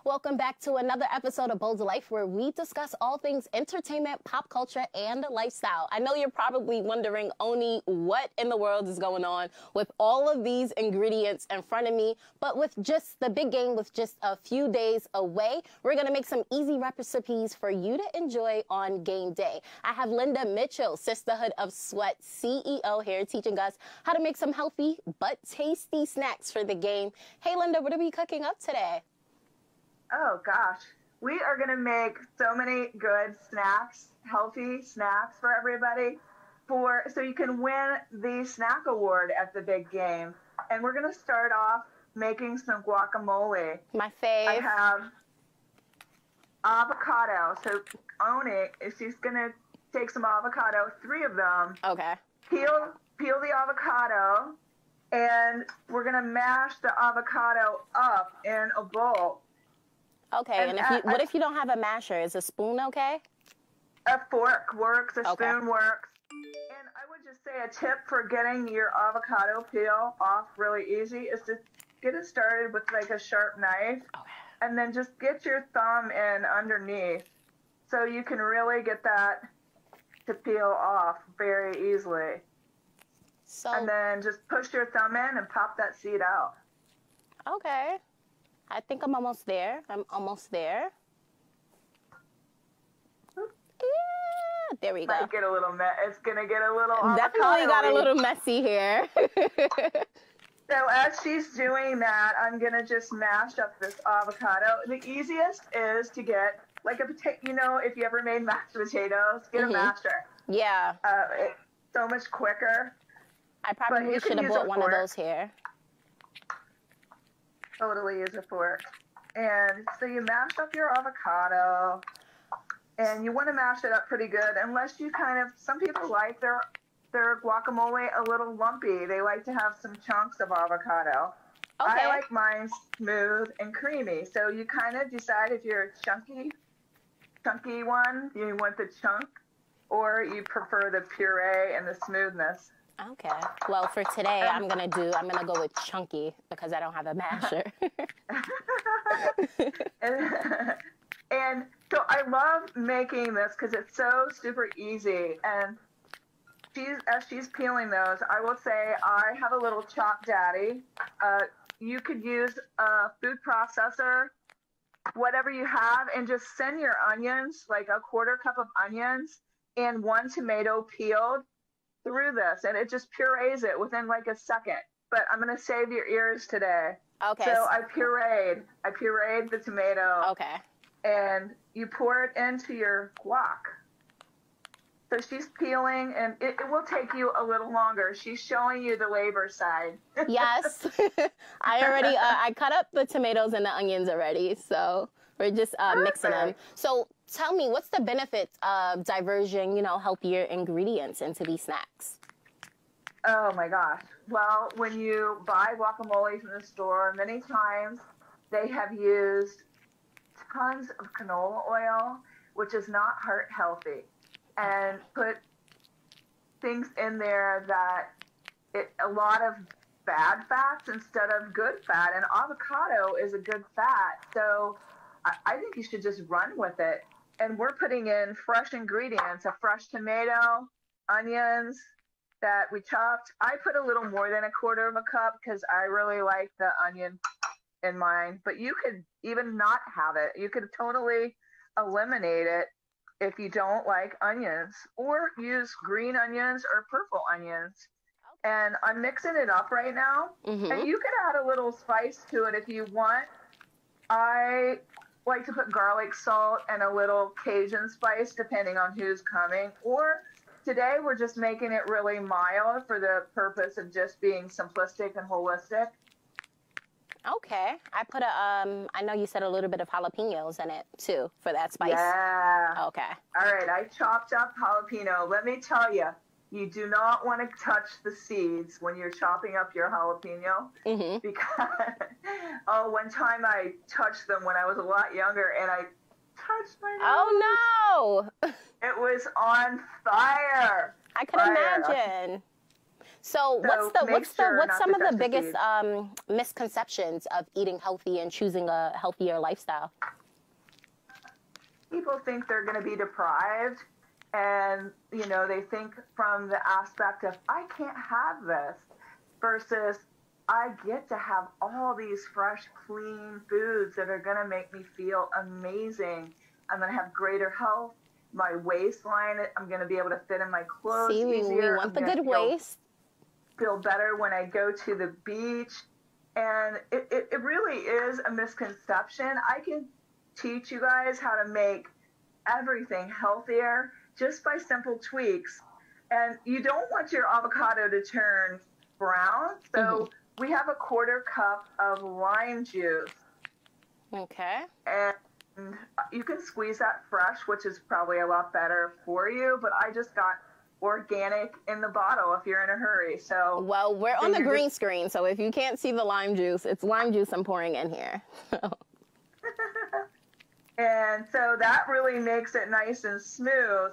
Welcome back to another episode of Bold Life, where we discuss all things entertainment, pop culture, and lifestyle. I know you're probably wondering, Oni, what in the world is going on with all of these ingredients in front of me? But with just the big game, with just a few days away, we're going to make some easy recipes for you to enjoy on game day. I have Linda Mitchell, Sisterhood of Sweat CEO, here teaching us how to make some healthy but tasty snacks for the game. Hey, Linda, what are we cooking up today? Oh gosh, we are going to make so many good snacks, healthy snacks for everybody, so you can win the snack award at the big game. And we're going to start off making some guacamole. My fave. I have avocado. So Oni, she's going to take some avocado, 3 of them. Okay. Peel the avocado, and we're going to mash the avocado up in a bowl. Okay, and what if you don't have a masher? Is a spoon okay? A fork works, a spoon works. And I would just say a tip for getting your avocado peel off really easy is to get it started with like a sharp knife. Okay. And then just get your thumb in underneath so you can really get that to peel off very easily. And then just push your thumb in and pop that seed out. Okay. I think I'm almost there. Yeah, there we go. It's gonna get a little Definitely got a little messy here. So as she's doing that, I'm gonna just mash up this avocado. The easiest is to get like a potato. You know, if you ever made mashed potatoes, get a masher. Yeah. It's so much quicker. I probably should have bought one of those here. Totally use a fork. And so you mash up your avocado, and you want to mash it up pretty good, unless you some people like their guacamole a little lumpy. They like to have some chunks of avocado. Okay. I like mine smooth and creamy. So you kind of decide if you're a chunky one, you want the chunk, or you prefer the puree and the smoothness. Okay. Well, for today, I'm gonna go with chunky because I don't have a masher. and so I love making this because it's so super easy. And as she's peeling those, I will say I have a little Chop Daddy. You could use a food processor, whatever you have, and just send your onions, like a 1/4 cup of onions and 1 tomato peeled, through this, and it just purees it within like a second. But I'm gonna save your ears today. Okay. So I pureed the tomato. Okay. And you pour it into your guac. So she's peeling, and it will take you a little longer. She's showing you the labor side. Yes. I already I cut up the tomatoes and the onions already, so we're just mixing them. So tell me, what's the benefits of diverging, healthier ingredients into these snacks? Oh my gosh. Well, when you buy guacamole from the store, many times they have used tons of canola oil, which is not heart healthy, and put things in there that a lot of bad fats instead of good fat. And avocado is a good fat. So I think you should just run with it. And we're putting in fresh ingredients, a fresh tomato, onions that we chopped. I put a little more than a 1/4 cup because I really like the onion in mine. But you could even not have it. You could totally eliminate it if you don't like onions, or use green onions or purple onions. And I'm mixing it up right now. And you could add a little spice to it if you want. I like to put garlic salt and a little Cajun spice depending on who's coming. Or today we're just making it really mild for the purpose of just being simplistic and holistic. Okay. I put I know you said a little bit of jalapenos in it too for that spice. Yeah. Okay. All right. I chopped up jalapeno. Let me tell you, you do not want to touch the seeds when you're chopping up your jalapeno, because, one time I touched them when I was a lot younger, and I touched my nose. Oh, no. It was on fire. I could imagine. So So make sure what's not some to of the touch the biggest seeds. misconceptions of eating healthy and choosing a healthier lifestyle? People think they're going to be deprived, and they think from the aspect of I can't have this versus I get to have all these fresh, clean foods that are going to make me feel amazing. I'm going to have greater health. My waistline, I'm going to be able to fit in my clothes See, we easier. want I'm the going to good waist. feel better when I go to the beach. And it really is a misconception. I can teach you guys how to make everything healthier just by simple tweaks. And you don't want your avocado to turn brown. So we have a quarter cup of lime juice. Okay. And you can squeeze that fresh, which is probably a lot better for you. But I just got organic in the bottle if you're in a hurry. So Well, we're on the green screen, so if you can't see the lime juice, it's lime juice I'm pouring in here. And so that really makes it nice and smooth.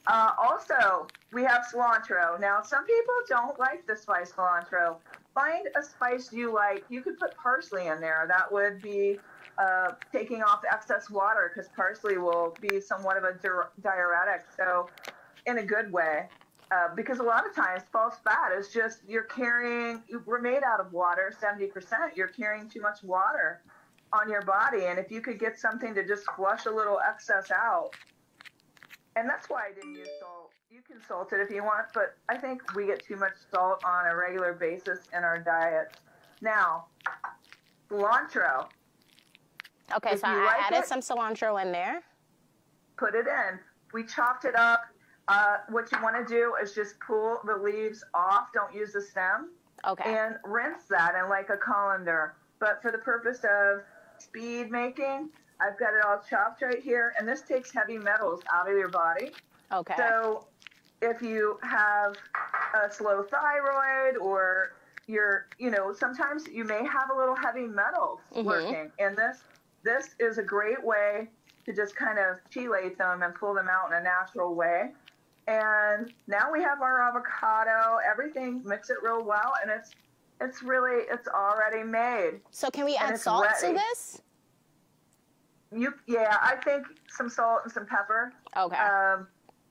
Also, we have cilantro. Now, some people don't like the spice cilantro. Find a spice you like. You could put parsley in there. That would be taking off excess water because parsley will be somewhat of a diuretic. So, in a good way. Because a lot of times false fat is just we're made out of water, 70%. You're carrying too much water on your body. And if you could get something to just flush a little excess out, and that's why I didn't use salt. You can salt it if you want, but I think we get too much salt on a regular basis in our diet. Now, cilantro. Okay, so I added some cilantro in there. Put it in. We chopped it up. What you want to do is just pull the leaves off. Don't use the stem. Okay. And rinse that in like a colander. But for the purpose of speed making, I've got it all chopped right here. And this takes heavy metals out of your body. Okay. So if you have a slow thyroid or sometimes you may have a little heavy metals working. And this is a great way to just kind of chelate them and pull them out in a natural way. And now we have our avocado, everything, mix it real well, and it's already made. So can we add salt to this? Yeah, I think some salt and some pepper. Okay.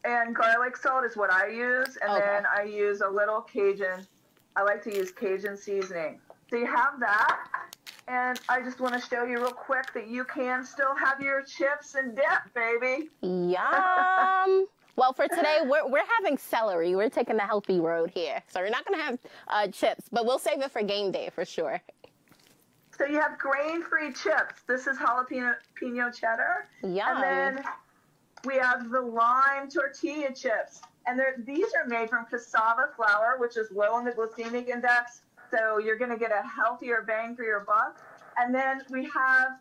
And garlic salt is what I use, and then I use a little Cajun. I like to use Cajun seasoning. So you have that, and I just want to show you real quick that you can still have your chips and dip, baby. Yum. Well, for today, we're having celery. We're taking the healthy road here. So we're not going to have chips, but we'll save it for game day for sure. So you have grain-free chips. This is jalapeno cheddar. Yum. And then we have the lime tortilla chips. And these are made from cassava flour, which is low in the glycemic index. So you're going to get a healthier bang for your buck. And then we have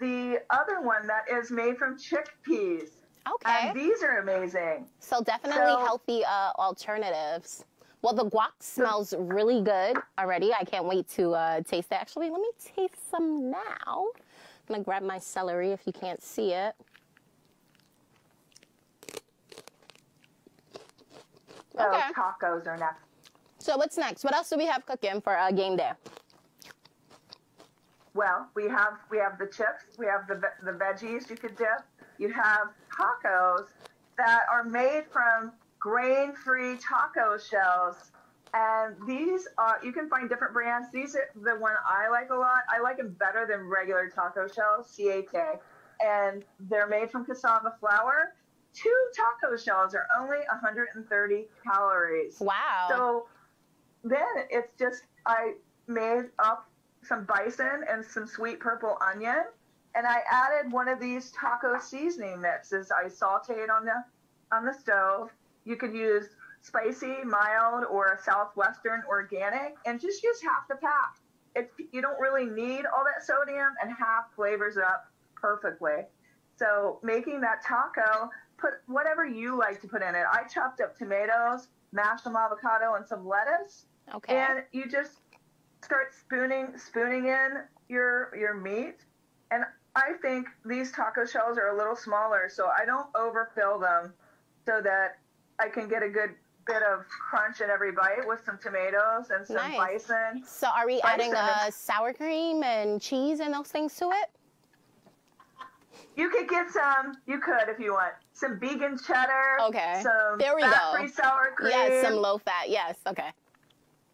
the other one that is made from chickpeas. Okay. And these are amazing. So definitely healthy alternatives. Well, the guac smells really good already. I can't wait to taste it. Actually, let me taste some now. I'm going to grab my celery if you can't see it. Okay. Tacos are next. So what's next? What else do we have cooking for game day? Well, we have the chips. We have the veggies you could dip. You have tacos that are made from grain-free taco shells. And these are, you can find different brands. These are the one I like a lot. I like them better than regular taco shells, CAK. And they're made from cassava flour. 2 taco shells are only 130 calories. Wow. So then it's just, I made up some bison and some sweet purple onion. And I added one of these taco seasoning mixes. I sauteed on the stove. You could use spicy, mild, or a Southwestern organic, and just use half the pack. You don't really need all that sodium, and half flavors it up perfectly. So making that taco, put whatever you like to put in it. I chopped up tomatoes, mashed some avocado, and some lettuce. Okay. And you just start spooning in your meat. And I think these taco shells are a little smaller, so I don't overfill them so that I can get a good bit of crunch in every bite with some tomatoes and some Nice. bison. So are we adding Bison sour cream and cheese and those things to it? You could get some, you could if you want, some vegan cheddar. Okay. Some There we fat-free go. sour cream. Yes, some low fat. Yes. Okay.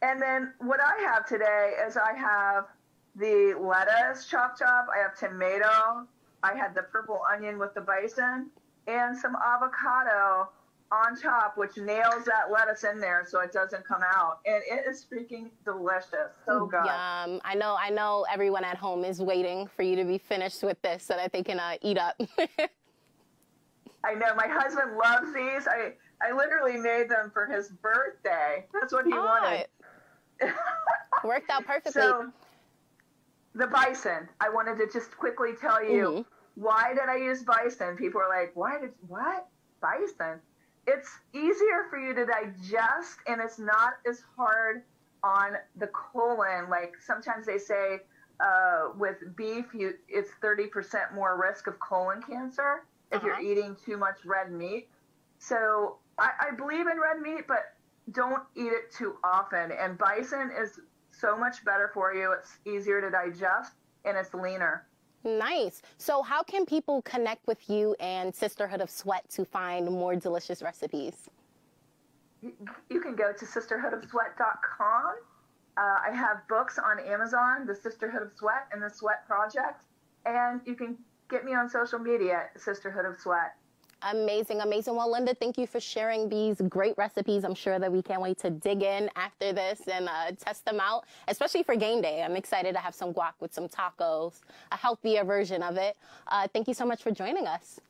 And then what I have today is I have the lettuce chop. I have tomato. I had the purple onion with the bison and some avocado on top, which nails that lettuce in there so it doesn't come out. And it is freaking delicious. So good. Yum. I know everyone at home is waiting for you to be finished with this so that they can eat up. I know. My husband loves these. I literally made them for his birthday. That's what he wanted. Worked out perfectly. So, the bison, I wanted to just quickly tell you, why did I use bison? People are like, what? Bison? It's easier for you to digest, and it's not as hard on the colon. Like sometimes they say with beef, it's 30% more risk of colon cancer if you're eating too much red meat. So I believe in red meat, but don't eat it too often. And bison is so much better for you. It's easier to digest, and it's leaner. Nice. So how can people connect with you and Sisterhood of Sweat to find more delicious recipes? You can go to sisterhoodofsweat.com. I have books on Amazon, The Sisterhood of Sweat and The Sweat Project. And you can get me on social media at Sisterhood of Sweat. Amazing, amazing. Well, Linda, thank you for sharing these great recipes. I'm sure that we can't wait to dig in after this and test them out, especially for game day. I'm excited to have some guac with some tacos, a healthier version of it. Thank you so much for joining us.